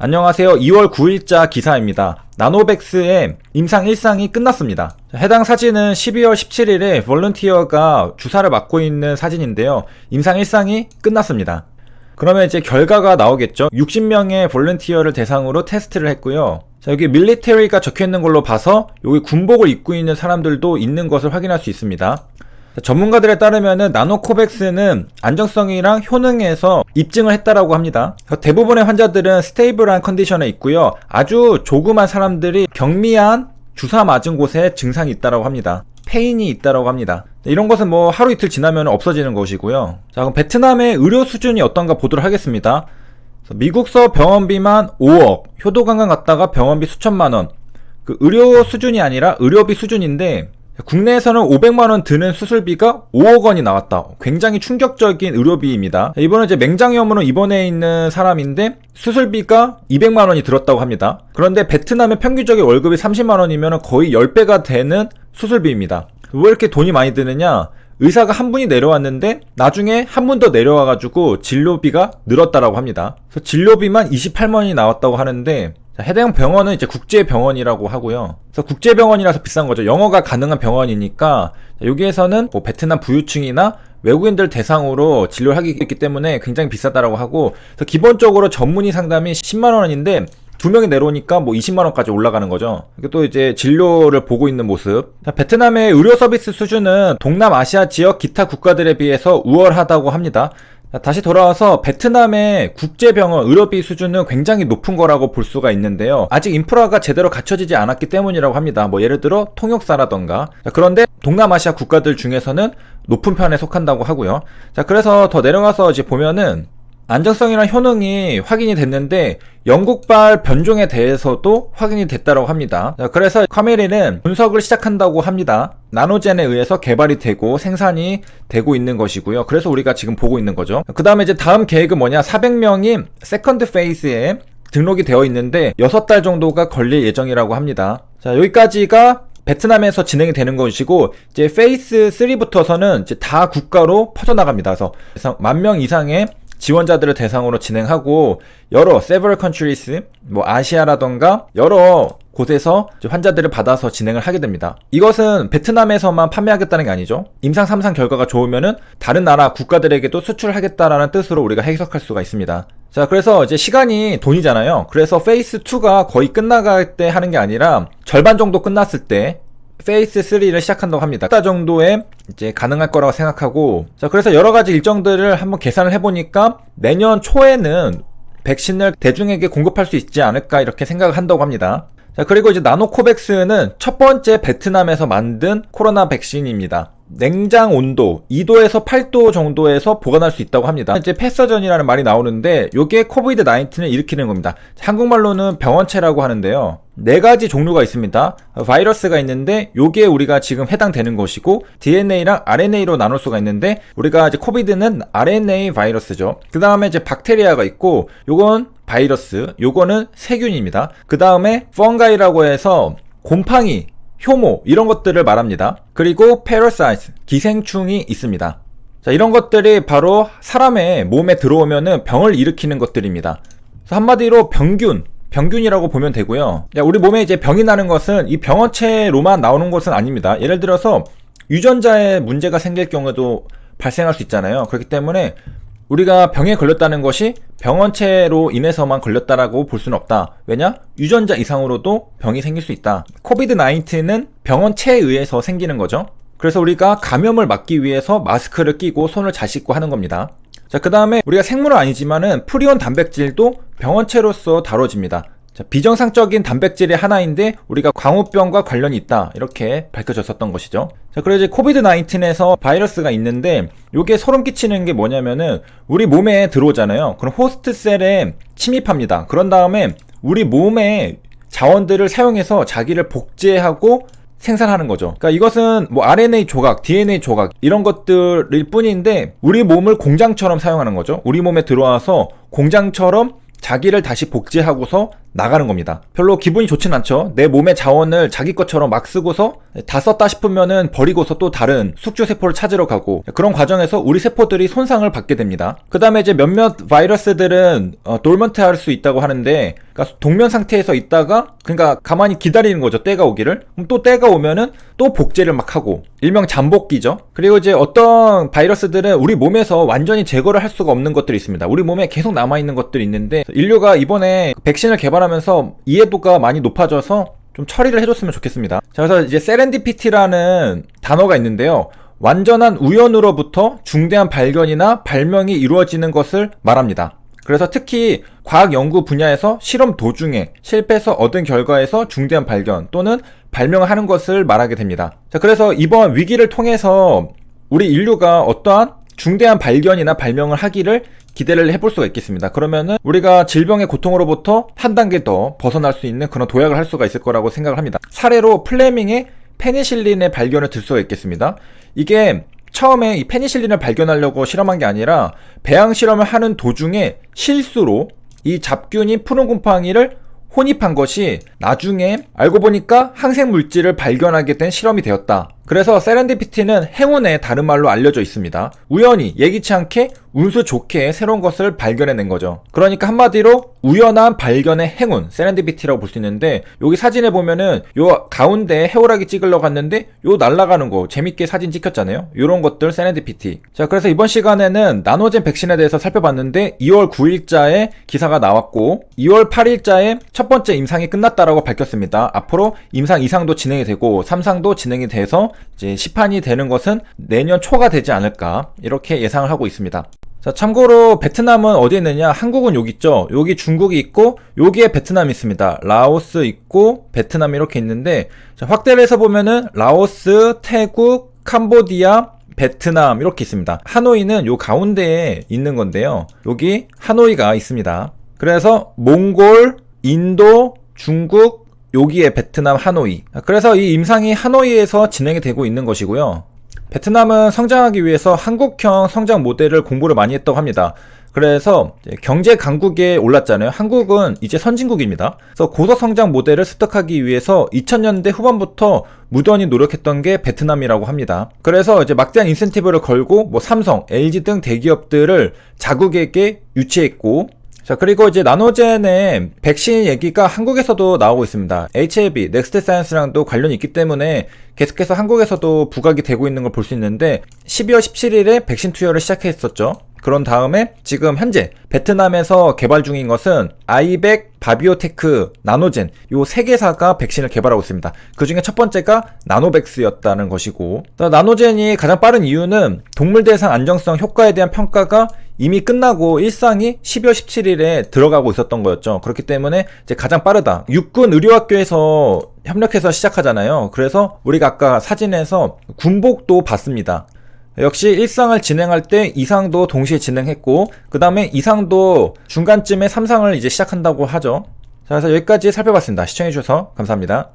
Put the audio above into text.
안녕하세요. 2월 9일자 기사입니다. 나노백스의 임상 1상이 끝났습니다. 해당 사진은 12월 17일에 볼런티어가 주사를 맞고 있는 사진인데요. 임상 1상이 끝났습니다. 그러면 이제 결과가 나오겠죠. 60명의 볼런티어를 대상으로 테스트를 했고요. 자, 여기 밀리터리가 적혀있는 걸로 봐서 여기 군복을 입고 있는 사람들도 있는 것을 확인할 수 있습니다. 전문가들에 따르면은 나노코백스는 안정성이랑 효능에서 입증을 했다라고 합니다. 대부분의 환자들은 스테이블한 컨디션에 있고요. 아주 조그만 사람들이 경미한 주사 맞은 곳에 증상이 있다라고 합니다. 페인이 있다라고 합니다. 이런 것은 뭐 하루 이틀 지나면 없어지는 것이고요. 자, 그럼 베트남의 의료 수준이 어떤가 보도록 하겠습니다. 미국서 병원비만 5억, 효도관광 갔다가 병원비 수천만원. 그 의료 수준이 아니라 의료비 수준인데 국내에서는 500만원 드는 수술비가 5억 원이 나왔다. 굉장히 충격적인 의료비입니다. 이번에 이제 맹장염으로 입원해 있는 사람인데 수술비가 200만원이 들었다고 합니다. 그런데 베트남의 평균적인 월급이 30만원이면 거의 10배가 되는 수술비입니다. 왜 이렇게 돈이 많이 드느냐? 의사가 한 분이 내려왔는데 나중에 한 분 더 내려와가지고 진료비가 늘었다라고 합니다. 그래서 진료비만 28만원이 나왔다고 하는데 해당 병원은 이제 국제병원이라고 하고요. 그래서 국제병원이라서 비싼 거죠. 영어가 가능한 병원이니까 여기에서는 뭐 베트남 부유층이나 외국인들 대상으로 진료를 하기 있기 때문에 굉장히 비싸다라고 하고, 그래서 기본적으로 전문의 상담이 10만 원인데 2명이 내려오니까 뭐 20만 원까지 올라가는 거죠. 또 이제 진료를 보고 있는 모습. 자, 베트남의 의료 서비스 수준은 동남아시아 지역 기타 국가들에 비해서 우월하다고 합니다. 다시 돌아와서 베트남의 국제병원 의료비 수준은 굉장히 높은 거라고 볼 수가 있는데요. 아직 인프라가 제대로 갖춰지지 않았기 때문이라고 합니다. 뭐 예를 들어 통역사라던가. 자, 그런데 동남아시아 국가들 중에서는 높은 편에 속한다고 하고요. 자, 그래서 더 내려가서 이제 보면은 안정성이랑 효능이 확인이 됐는데 영국발 변종에 대해서도 확인이 됐다고 합니다. 자, 그래서 카메리는 분석을 시작한다고 합니다. 나노젠에 의해서 개발이 되고 생산이 되고 있는 것이고요. 그래서 우리가 지금 보고 있는 거죠. 그 다음에 이제 다음 계획은 뭐냐, 400명이 세컨드 페이스에 등록이 되어 있는데 6달 정도가 걸릴 예정이라고 합니다. 자, 여기까지가 베트남에서 진행이 되는 것이고, 이제 페이스 3부터서는 이제 다 국가로 퍼져나갑니다. 그래서 10,000명 이상의 지원자들을 대상으로 진행하고 여러 several countries, 뭐 아시아라던가 여러 곳에서 환자들을 받아서 진행을 하게 됩니다. 이것은 베트남에서만 판매하겠다는 게 아니죠. 임상 3상 결과가 좋으면은 다른 나라 국가들에게도 수출하겠다라는 뜻으로 우리가 해석할 수가 있습니다. 자, 그래서 이제 시간이 돈이잖아요. 그래서 페이스 2가 거의 끝나갈 때 하는 게 아니라 절반 정도 끝났을 때 페이스 3를 시작한다고 합니다. 4달 정도에 이제 가능할 거라고 생각하고, 자, 그래서 여러 가지 일정들을 한번 계산을 해보니까 내년 초에는 백신을 대중에게 공급할 수 있지 않을까 이렇게 생각을 한다고 합니다. 자, 그리고 이제 나노코백스는 첫 번째 베트남에서 만든 코로나 백신입니다. 냉장 온도 2도에서 8도 정도에서 보관할 수 있다고 합니다. 이제 패서전이라는 말이 나오는데 요게 코비드 19을 일으키는 겁니다. 한국말로는 병원체라고 하는데요. 4가지 종류가 있습니다. 바이러스가 있는데 요게 우리가 지금 해당되는 것이고, DNA랑 RNA로 나눌 수가 있는데 우리가 이제 코비드는 RNA 바이러스죠. 그 다음에 이제 박테리아가 있고 요건 바이러스, 요거는 세균입니다. 그 다음에 펑가이라고 해서 곰팡이, 효모 이런 것들을 말합니다. 그리고 parasites, 기생충이 있습니다. 자, 이런 것들이 바로 사람의 몸에 들어오면은 병을 일으키는 것들입니다. 그래서 한마디로 병균이라고 보면 되고요. 우리 몸에 이제 병이 나는 것은 이 병원체로만 나오는 것은 아닙니다. 예를 들어서 유전자에 문제가 생길 경우에도 발생할 수 있잖아요. 그렇기 때문에 우리가 병에 걸렸다는 것이 병원체로 인해서만 걸렸다라고 볼 수는 없다. 왜냐? 유전자 이상으로도 병이 생길 수 있다. 코비드 19은 병원체에 의해서 생기는 거죠. 그래서 우리가 감염을 막기 위해서 마스크를 끼고 손을 잘 씻고 하는 겁니다. 자, 그 다음에 우리가 생물은 아니지만은 프리온 단백질도 병원체로서 다뤄집니다. 자, 비정상적인 단백질의 하나인데 우리가 광우병과 관련이 있다 이렇게 밝혀졌었던 것이죠. 자, 그리고 이제 코비드 19에서 바이러스가 있는데 요게 소름 끼치는 게 뭐냐면은 우리 몸에 들어오잖아요. 그럼 호스트 셀에 침입합니다. 그런 다음에 우리 몸의 자원들을 사용해서 자기를 복제하고 생산하는 거죠. 그러니까 이것은 뭐 RNA 조각, DNA 조각 이런 것들일 뿐인데 우리 몸을 공장처럼 사용하는 거죠. 우리 몸에 들어와서 공장처럼 자기를 다시 복제하고서 나가는 겁니다. 별로 기분이 좋진 않죠. 내 몸의 자원을 자기 것처럼 막 쓰고서 다 썼다 싶으면은 버리고서 또 다른 숙주 세포를 찾으러 가고, 그런 과정에서 우리 세포들이 손상을 받게 됩니다. 그 다음에 이제 몇몇 바이러스들은 돌먼트 할 수 있다고 하는데, 그러니까 동면 상태에서 있다가 그러니까 가만히 기다리는 거죠. 때가 오기를. 그럼 또 때가 오면은 또 복제를 막 하고, 일명 잠복기죠. 그리고 이제 어떤 바이러스들은 우리 몸에서 완전히 제거를 할 수가 없는 것들이 있습니다. 우리 몸에 계속 남아있는 것들이 있는데, 인류가 이번에 백신을 개발하면서 이해도가 많이 높아져서 좀 처리를 해줬으면 좋겠습니다. 자, 그래서 이제 세렌디피티라는 단어가 있는데요. 완전한 우연으로부터 중대한 발견이나 발명이 이루어지는 것을 말합니다. 그래서 특히 과학 연구 분야에서 실험 도중에 실패해서 얻은 결과에서 중대한 발견 또는 발명을 하는 것을 말하게 됩니다. 자, 그래서 이번 위기를 통해서 우리 인류가 어떠한 중대한 발견이나 발명을 하기를 기대를 해볼 수가 있겠습니다. 그러면은 우리가 질병의 고통으로부터 한 단계 더 벗어날 수 있는 그런 도약을 할 수가 있을 거라고 생각을 합니다. 사례로 플레밍의 페니실린의 발견을 들 수가 있겠습니다. 이게 처음에 이 페니실린을 발견하려고 실험한 게 아니라 배양 실험을 하는 도중에 실수로 이 잡균인 푸른곰팡이를 혼입한 것이 나중에 알고 보니까 항생 물질을 발견하게 된 실험이 되었다. 그래서 세렌디피티는 행운의 다른 말로 알려져 있습니다. 우연히 예기치 않게 운수 좋게 새로운 것을 발견해낸 거죠. 그러니까 한마디로 우연한 발견의 행운, 세렌디피티라고 볼 수 있는데, 여기 사진에 보면은 요 가운데 해오라기 찍으려고 갔는데 요 날아가는 거 재밌게 사진 찍혔잖아요. 요런 것들 세렌디피티. 자, 그래서 이번 시간에는 나노젠 백신에 대해서 살펴봤는데 2월 9일자에 기사가 나왔고 2월 8일자에 첫 번째 임상이 끝났다라고 밝혔습니다. 앞으로 임상 2상도 진행이 되고 3상도 진행이 돼서 이제 시판이 되는 것은 내년 초가 되지 않을까, 이렇게 예상을 하고 있습니다. 자, 참고로 베트남은 어디에 있느냐? 한국은 여기 있죠. 여기 중국이 있고 여기에 베트남이 있습니다. 라오스 있고 베트남 이렇게 있는데, 자, 확대를 해서 보면은 라오스, 태국, 캄보디아, 베트남 이렇게 있습니다. 하노이는 요 가운데에 있는 건데요. 여기 하노이가 있습니다. 그래서 몽골, 인도, 중국, 여기에 베트남, 하노이. 그래서 이 임상이 하노이에서 진행이 되고 있는 것이고요. 베트남은 성장하기 위해서 한국형 성장 모델을 공부를 많이 했다고 합니다. 그래서 경제 강국에 올랐잖아요. 한국은 이제 선진국입니다. 그래서 고속 성장 모델을 습득하기 위해서 2000년대 후반부터 무던히 노력했던 게 베트남이라고 합니다. 그래서 이제 막대한 인센티브를 걸고 뭐 삼성, LG 등 대기업들을 자국에게 유치했고, 자, 그리고 이제 나노젠의 백신 얘기가 한국에서도 나오고 있습니다. HLB, 넥스트 사이언스랑도 관련이 있기 때문에 계속해서 한국에서도 부각이 되고 있는 걸 볼 수 있는데, 12월 17일에 백신 투여를 시작했었죠. 그런 다음에 지금 현재 베트남에서 개발 중인 것은 아이백, 바비오테크, 나노젠 요 세 개사가 백신을 개발하고 있습니다. 그 중에 첫 번째가 나노백스였다는 것이고, 나노젠이 가장 빠른 이유는 동물 대상 안정성 효과에 대한 평가가 이미 끝나고 1상이 12월 17일에 들어가고 있었던 거였죠. 그렇기 때문에 이제 가장 빠르다. 육군 의료학교에서 협력해서 시작하잖아요. 그래서 우리가 아까 사진에서 군복도 봤습니다. 역시 1상을 진행할 때 2상도 동시에 진행했고, 그 다음에 2상도 중간쯤에 3상을 이제 시작한다고 하죠. 자, 그래서 여기까지 살펴봤습니다. 시청해주셔서 감사합니다.